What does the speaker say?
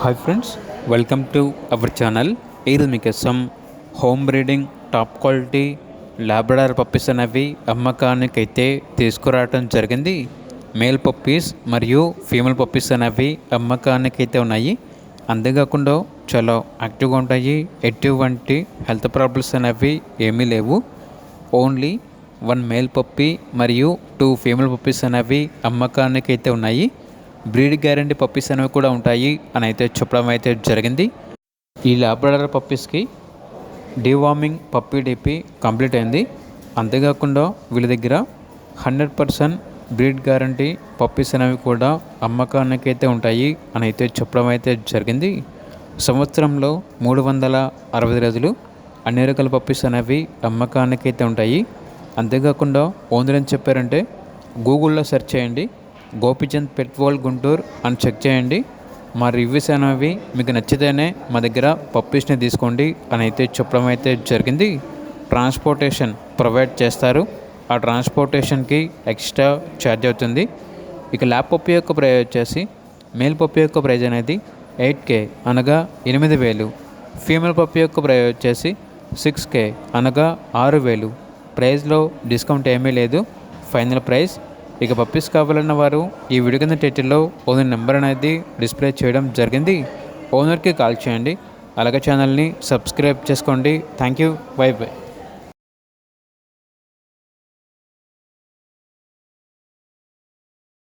Hi friends, welcome to our channel. ఈరోజు మీకోసం home breeding top quality Labrador puppies అనేవి అమ్మకానికి అయితే తీసుకురావడం జరిగింది. మేల్ పప్పీస్ మరియు ఫీమేల్ పప్పీస్ అనేవి అమ్మకానికి అయితే ఉన్నాయి. అంతేకాకుండా చాలా యాక్టివ్గా ఉంటాయి. ఎటువంటి హెల్త్ ప్రాబ్లమ్స్ అనేవి ఏమీ లేవు. ఓన్లీ 1 మేల్ పప్పీ మరియు 2 ఫీమేల్ పప్పీస్ అనేవి అమ్మకానికి అయితే ఉన్నాయి. బ్రీడ్ గ్యారంటీ పప్పీస్ అనేవి కూడా ఉంటాయి అని అయితే చెప్పడం అయితే జరిగింది. ఈ లాబ్రడార్ పప్పీస్కి డీవార్మింగ్ పప్పీ డీపీ కంప్లీట్ అయింది. అంతేకాకుండా వీళ్ళ దగ్గర 100% బ్రీడ్ గ్యారంటీ పప్పీస్ అనేవి కూడా అమ్మకానికి అయితే ఉంటాయి అని అయితే చెప్పడం అయితే జరిగింది. సంవత్సరంలో 360 రోజులు అన్ని రకాల పప్పీస్ అనేవి అమ్మకానికి అయితే ఉంటాయి. అంతేకాకుండా ఓనర్ అని చెప్పారంటే గూగుల్లో సెర్చ్ చేయండి, గోపిచంద్ పెట్ వరల్డ్ గుంటూరు అని చెక్ చేయండి. మా రివ్యూస్ అనేవి మీకు నచ్చితేనే మా దగ్గర పప్పీస్ని తీసుకోండి అని అయితే చెప్పడం అయితే జరిగింది. ట్రాన్స్పోర్టేషన్ ప్రొవైడ్ చేస్తారు. ఆ ట్రాన్స్పోర్టేషన్కి ఎక్స్ట్రా ఛార్జ్ అవుతుంది. ఇక ల్యాబ్ పప్పీ యొక్క ప్రైజ్ వచ్చేసి మేల్ పప్పీ యొక్క ప్రైజ్ అనేది 8K అనగా 8,000. ఫీమేల్ పప్పీ యొక్క ప్రైజ్ వచ్చేసి 6K అనగా 6,000. ప్రైస్లో డిస్కౌంట్ ఏమీ లేదు, ఫైనల్ ప్రైస్. ఇక పప్పీస్ కావాలన్న వారు ఈ వీడియో కింద టైటిల్లో ఓనర్ నెంబర్ అనేది డిస్ప్లే చేయడం జరిగింది. ఓనర్కి కాల్ చేయండి. అలాగే ఛానల్ని సబ్స్క్రైబ్ చేసుకోండి. Thank you. By by.